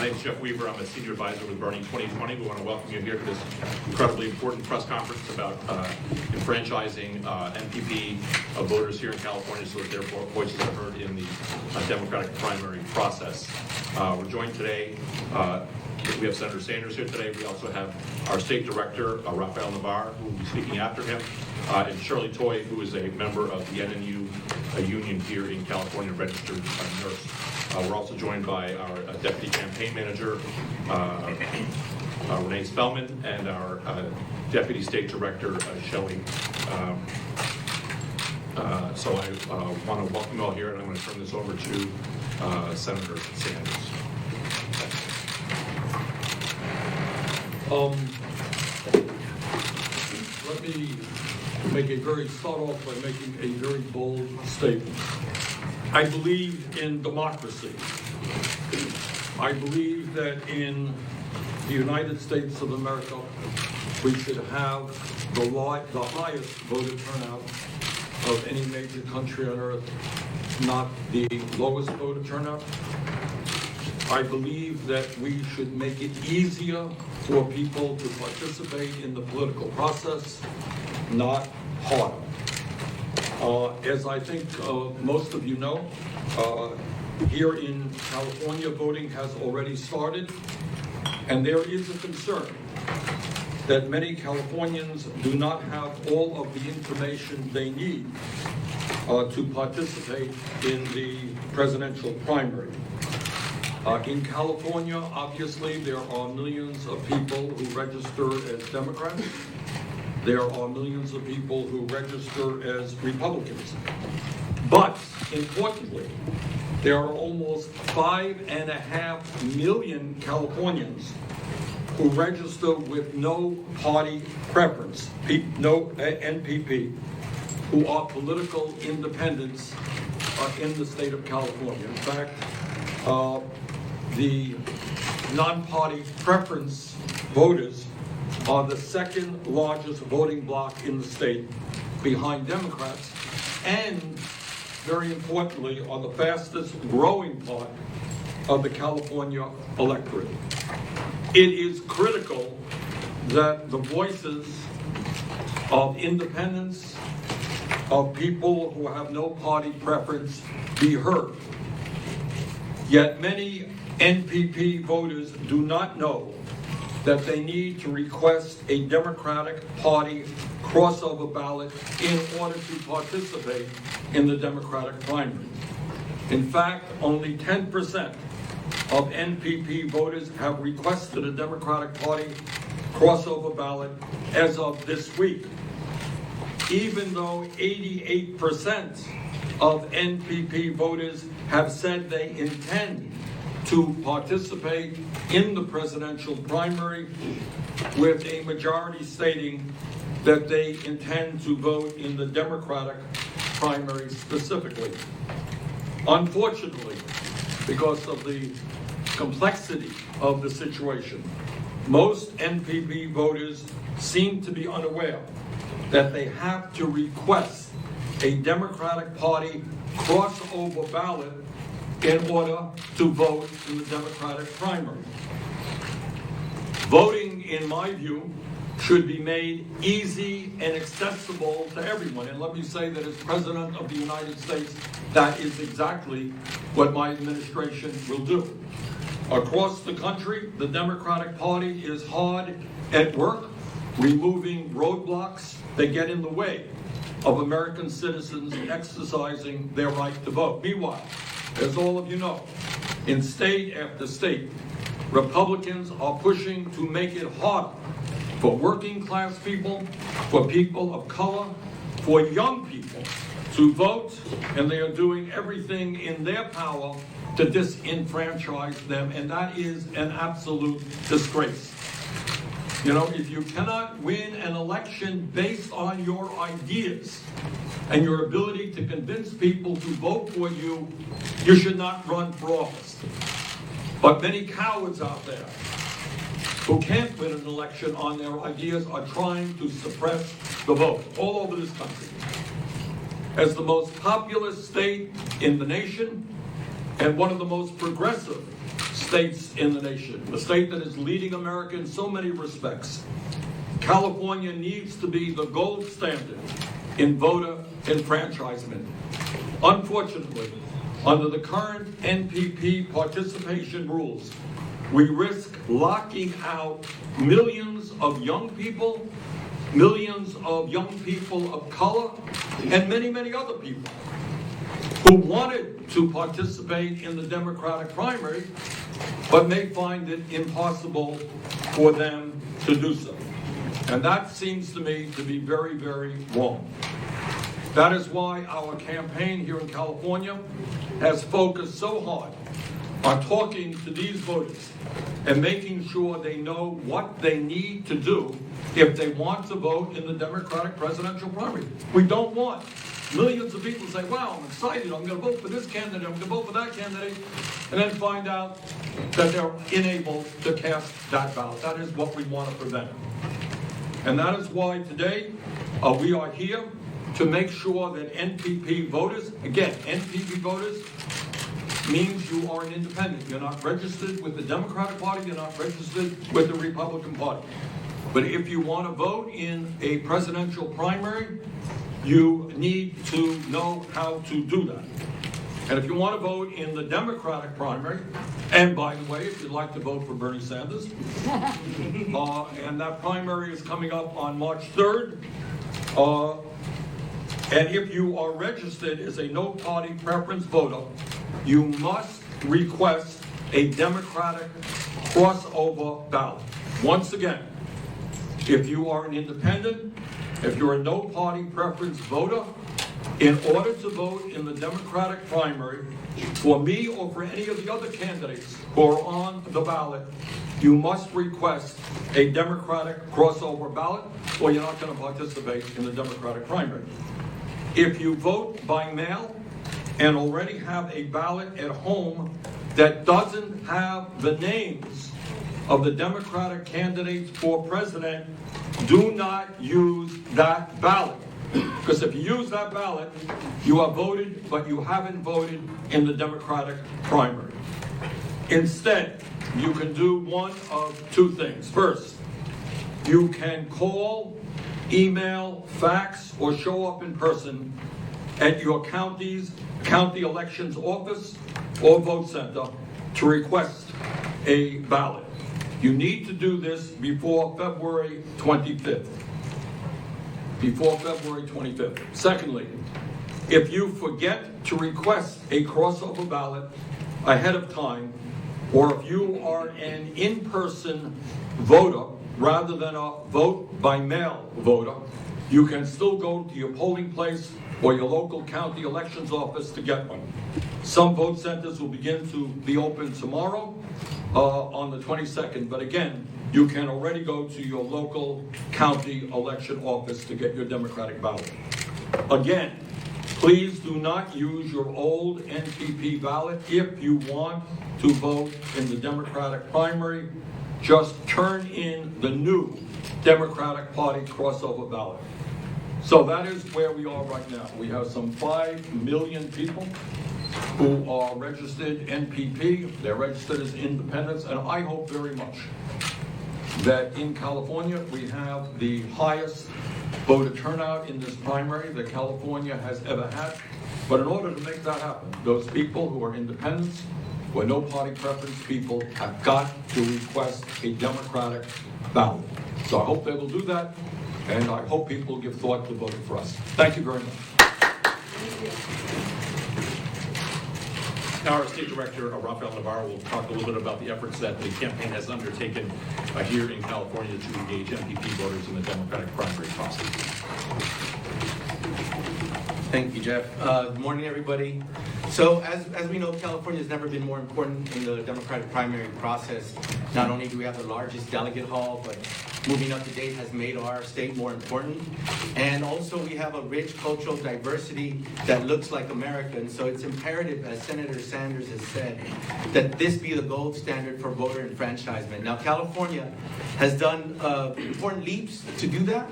My name is Jeff Weaver. I'm a senior advisor with Bernie 2020. We want to welcome you here to this incredibly important press conference about enfranchising NPP voters here in California so that their voices are heard in the Democratic primary process. We're joined today. We have Senator Sanders here today. We also have our state director, Rafael Navarre, who will be speaking after him, and Shirley Toy, who is a member of the NNU union here in California, registered nurse. We're also joined by our deputy campaign manager, Renee Spellman, and our deputy state director, Shelley. So I want to welcome you all here, and I'm going to turn this over to Senator Sanders. Let me start off by making a very bold statement. I believe in democracy. I believe that in the United States of America, we should have the highest voter turnout of any major country on earth, not the lowest voter turnout. I believe that we should make it easier for people to participate in the political process, not harder. As I think most of you know, here in California, voting has already started, and there is a concern that many Californians do not have all of the information they need to participate in the presidential primary. In California, obviously, there are millions of people who register as Democrats. There are millions of people who register as Republicans. But, importantly, there are almost 5.5 million Californians who register with no party preference, no NPP, who are political independents in the state of California. In fact, the non-party preference voters are the second largest voting bloc in the state, behind Democrats, and very importantly, are the fastest growing part of the California electorate. It is critical that the voices of independents, of people who have no party preference, be heard. Yet many NPP voters do not know that they need to request a Democratic Party crossover ballot in order to participate in the Democratic primary. In fact, only 10% of NPP voters have requested a Democratic Party crossover ballot as of this week, even though 88% of NPP voters have said they intend to participate in the presidential primary, with a majority stating that they intend to vote in the Democratic primary specifically. Unfortunately, because of the complexity of the situation, most NPP voters seem to be unaware that they have to request a Democratic Party crossover ballot in order to vote in the Democratic primary. Voting, in my view, should be made easy and accessible to everyone. And let me say that as President of the United States, that is exactly what my administration will do. Across the country, the Democratic Party is hard at work removing roadblocks that get in the way of American citizens exercising their right to vote. Meanwhile, as all of you know, in state after state, Republicans are pushing to make it harder for working class people, for people of color, for young people to vote, and they are doing everything in their power to disenfranchise them, and that is an absolute disgrace. You know, if you cannot win an election based on your ideas and your ability to convince people to vote for you, you should not run for office. But many cowards out there who can't win an election on their ideas are trying to suppress the vote all over this country. As the most populous state in the nation and one of the most progressive states in the nation, the state that is leading America in so many respects. California needs to be the gold standard in voter enfranchisement. Unfortunately, under the current NPP participation rules, we risk locking out millions of young people of color, and many, many other people who wanted to participate in the Democratic primary, but may find it impossible for them to do so. And that seems to me to be very, very wrong. That is why our campaign here in California has focused so hard on talking to these voters and making sure they know what they need to do if they want to vote in the Democratic presidential primary. We don't want millions of people to say, wow, I'm excited, I'm going to vote for this candidate, I'm going to vote for that candidate, and then find out that they're unable to cast that ballot. That is what we want to prevent. And that is why today we are here to make sure that NPP voters, again, NPP voters means you are an independent. You're not registered with the Democratic Party, you're not registered with the Republican Party. But if you want to vote in a presidential primary, you need to know how to do that. And if you want to vote in the Democratic primary, and by the way, if you'd like to vote for Bernie Sanders, and that primary is coming up on March 3rd, and if you are registered as a no party preference voter, you must request a Democratic crossover ballot. Once again, if you are an independent, if you're a no party preference voter, in order to vote in the Democratic primary, for me or for any of the other candidates who are on the ballot, you must request a Democratic crossover ballot, or you're not going to participate in the Democratic primary. If you vote by mail and already have a ballot at home that doesn't have the names of the Democratic candidates for president, do not use that ballot. Because if you use that ballot, you have voted, but you haven't voted in the Democratic primary. Instead, you can do one of two things. First, you can call, email, fax, or show up in person at your county elections office or vote center to request a ballot. You need to do this before February 25th. Before February 25th. Secondly, if you forget to request a crossover ballot ahead of time, or if you are an in-person voter rather than a vote by mail voter, you can still go to your polling place or your local county elections office to get one. Some vote centers will begin to be open tomorrow on the 22nd, but again, you can already go to your local county election office to get your Democratic ballot. Again, please do not use your old NPP ballot if you want to vote in the Democratic primary. Just turn in the new Democratic Party crossover ballot. So that is where we are right now. We have some 5 million people who are registered NPP. They're registered as independents, and I hope very much that in California we have the highest voter turnout in this primary that California has ever had. But in order to make that happen, those people who are independents, who are no party preference people, have got to request a Democratic ballot. So I hope they will do that, and I hope people will give thought to voting for us. Thank you very much. Now our State Director, Rafael Navarro, will talk a little bit about the efforts that the campaign has undertaken here in California to engage NPP voters in the Democratic primary process. Thank you, Jeff. Good morning, everybody. So as we know, California has never been more important in the Democratic primary process. Not only do we have the largest delegate hall, but moving up to date has made our state more important. And also we have a rich cultural diversity that looks like America. And so it's imperative, as Senator Sanders has said, that this be the gold standard for voter enfranchisement. Now, California has done important leaps to do that,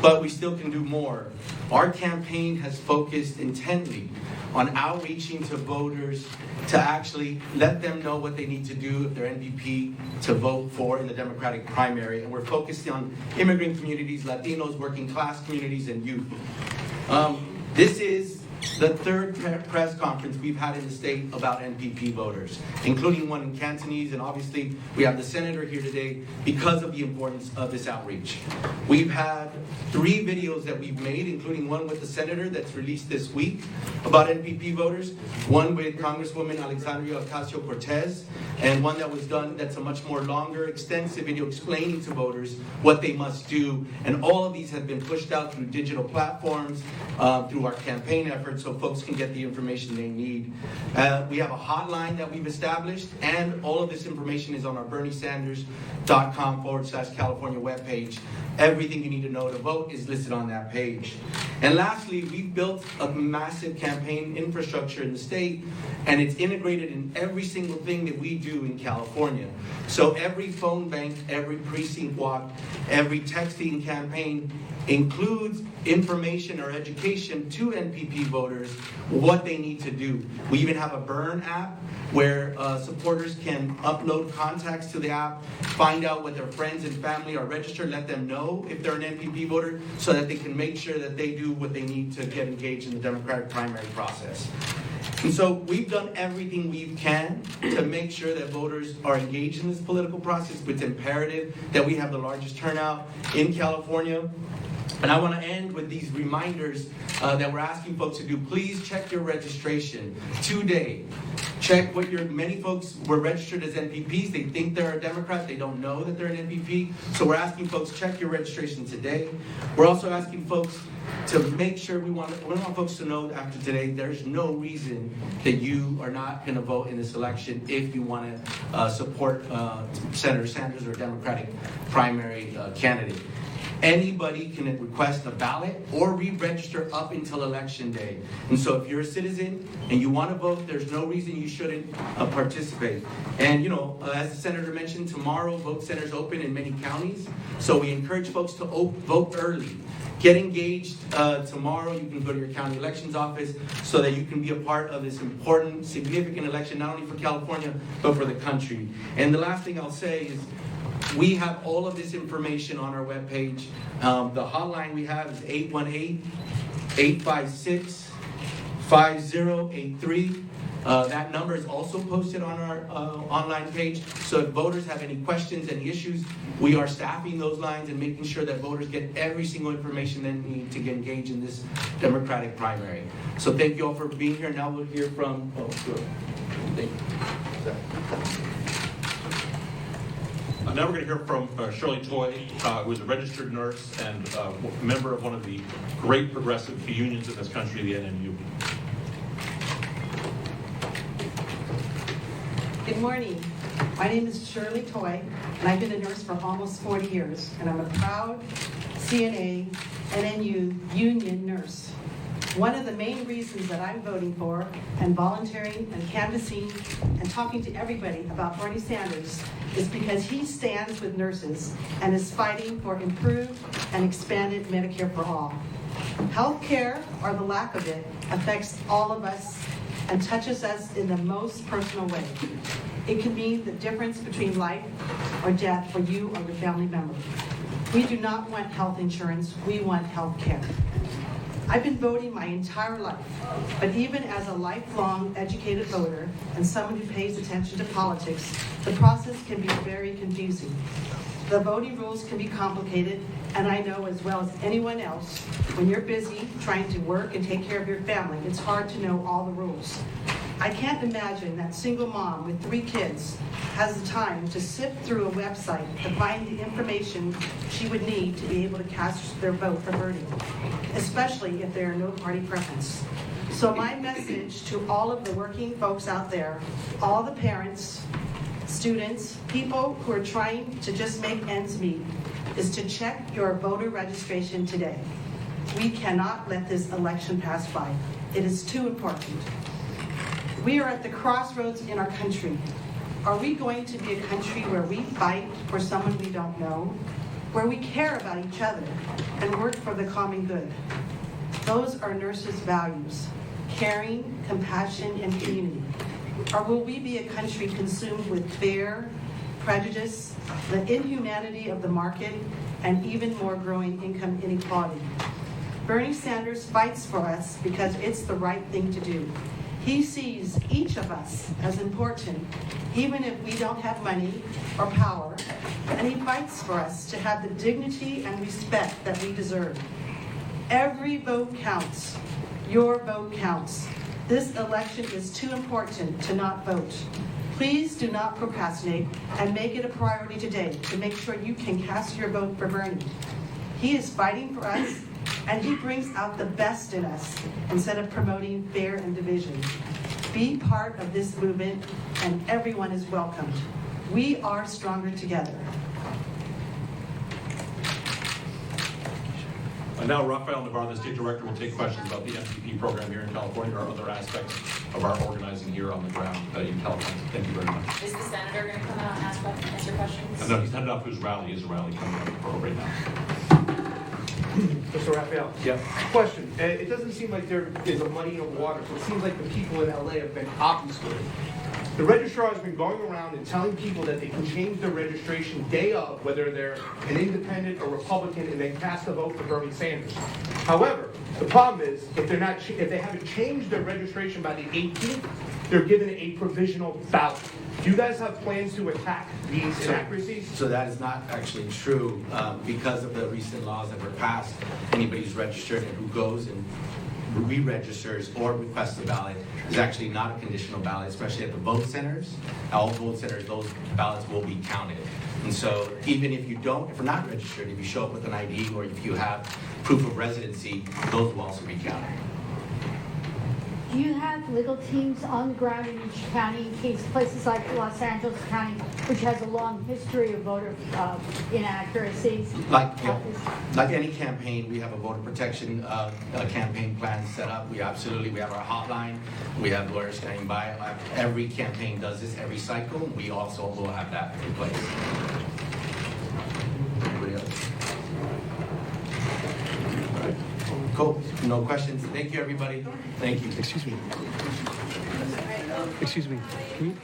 but we still can do more. Our campaign has focused intently on outreaching to voters to actually let them know what they need to do if they're NPP to vote for in the Democratic primary. And we're focused on immigrant communities, Latinos, working class communities, and youth. This is the third press conference we've had in the state about NPP voters, including one in Cantonese, and obviously we have the senator here today because of the importance of this outreach. We've had 3 videos that we've made, including one with the senator that's released this week about NPP voters, one with Congresswoman Alexandria Ocasio-Cortez, and one that was done that's a much more longer, extensive video explaining to voters what they must do. And all of these have been pushed out through digital platforms, through our campaign efforts, so folks can get the information they need. We have a hotline that we've established, and all of this information is on our BernieSanders.com/California webpage. Everything you need to know to vote is listed on that page. And lastly, we've built a massive campaign infrastructure in the state, and it's integrated in every single thing that we do in California. So every phone bank, every precinct walk, every texting campaign includes information or education to NPP voters what they need to do. We even have a Burn app where supporters can upload contacts to the app, find out what their friends and family are registered, let them know if they're an NPP voter so that they can make sure that they do what they need to get engaged in the Democratic primary process. And so we've done everything we can to make sure that voters are engaged in this political process. It's imperative that we have the largest turnout in California. And I want to end with these reminders that we're asking folks to do. Please check your registration today. Check what many folks were registered as NPPs. They think they're a Democrat. They don't know that they're an NPP. So we're asking folks, check your registration today. We're also asking folks to make sure we want folks to know after today, there's no reason that you are not going to vote in this election if you want to support Senator Sanders or a Democratic primary candidate. Anybody can request a ballot or re-register up until Election Day. And so if you're a citizen and you want to vote, there's no reason you shouldn't participate. And, as the senator mentioned, tomorrow vote centers open in many counties. So we encourage folks to vote early. Get engaged tomorrow. You can go to your county elections office so that you can be a part of this important, significant election, not only for California, but for the country. And the last thing I'll say is, we have all of this information on our webpage. The hotline we have is 818-856-5083. That number is also posted on our online page. So if voters have any questions, any issues, we are staffing those lines and making sure that voters get every single information they need to get engaged in this Democratic primary. So thank you all for being here. Now we'll hear from... Thank you. Now we're going to hear from Shirley Toy, who is a registered nurse and a member of one of the great progressive unions in this country, the NMU. Good morning. My name is Shirley Toy, and I've been a nurse for almost 40 years, and I'm a proud CNA NMU union nurse. One of the main reasons that I'm voting for and volunteering and canvassing and talking to everybody about Bernie Sanders is because he stands with nurses and is fighting for improved and expanded Medicare for all. Health care, or the lack of it, affects all of us and touches us in the most personal way. It can mean the difference between life or death for you or your family member. We do not want health insurance, we want health care. I've been voting my entire life, but even as a lifelong educated voter and someone who pays attention to politics, the process can be very confusing. The voting rules can be complicated, and I know as well as anyone else, when you're busy trying to work and take care of your family, it's hard to know all the rules. I can't imagine that single mom with 3 kids has the time to sift through a website to find the information she would need to be able to cast their vote for Bernie, especially if there are no party preference. So my message to all of the working folks out there, all the parents, students, people who are trying to just make ends meet, is to check your voter registration today. We cannot let this election pass by. It is too important. We are at the crossroads in our country. Are we going to be a country where we fight for someone we don't know, where we care about each other and work for the common good? Those are nurses' values: caring, compassion, and community. Or will we be a country consumed with fear, prejudice, the inhumanity of the market, and even more growing income inequality? Bernie Sanders fights for us because it's the right thing to do. He sees each of us as important, even if we don't have money or power, and he fights for us to have the dignity and respect that we deserve. Every vote counts. Your vote counts. This election is too important to not vote. Please do not procrastinate and make it a priority today to make sure you can cast your vote for Bernie. He is fighting for us, and he brings out the best in us instead of promoting fear and division. Be part of this movement, and everyone is welcomed. We are stronger together. Now, Rafael Navarro, the State Director, will take questions about the MPP program here in California or other aspects of our organizing here on the ground in California. Thank you very much. Is the senator going to come out and answer questions? No, he's headed off to his rally. His rally coming up right now. Mr. Raphael? Yeah. Question. It doesn't seem like there is a muddy in the water, so it seems like the people in LA have been obfuscated. The registrar has been going around and telling people that they can change their registration day of, whether they're an independent or Republican, and then cast a vote for Bernie Sanders. However, the problem is, if they haven't changed their registration by the 18th, they're given a provisional ballot. Do you guys have plans to attack these inaccuracies? So that is not actually true. Because of the recent laws that were passed, anybody who's registered and who goes and re-registers or requests a ballot is actually not a conditional ballot, especially at the vote centers. All vote centers, those ballots will be counted. And so even if you're not registered, if you show up with an ID or if you have proof of residency, those will also be counted. Do you have legal teams on the ground in each county, in case places like Los Angeles County, which has a long history of voter inaccuracies? Like any campaign, we have a voter protection campaign plan set up. We have our hotline. We have lawyers standing by. Every campaign does this every cycle. We also will have that in place. Anybody else? All right. Cool. No questions. Thank you, everybody. Thank you. Excuse me. Excuse me. Can you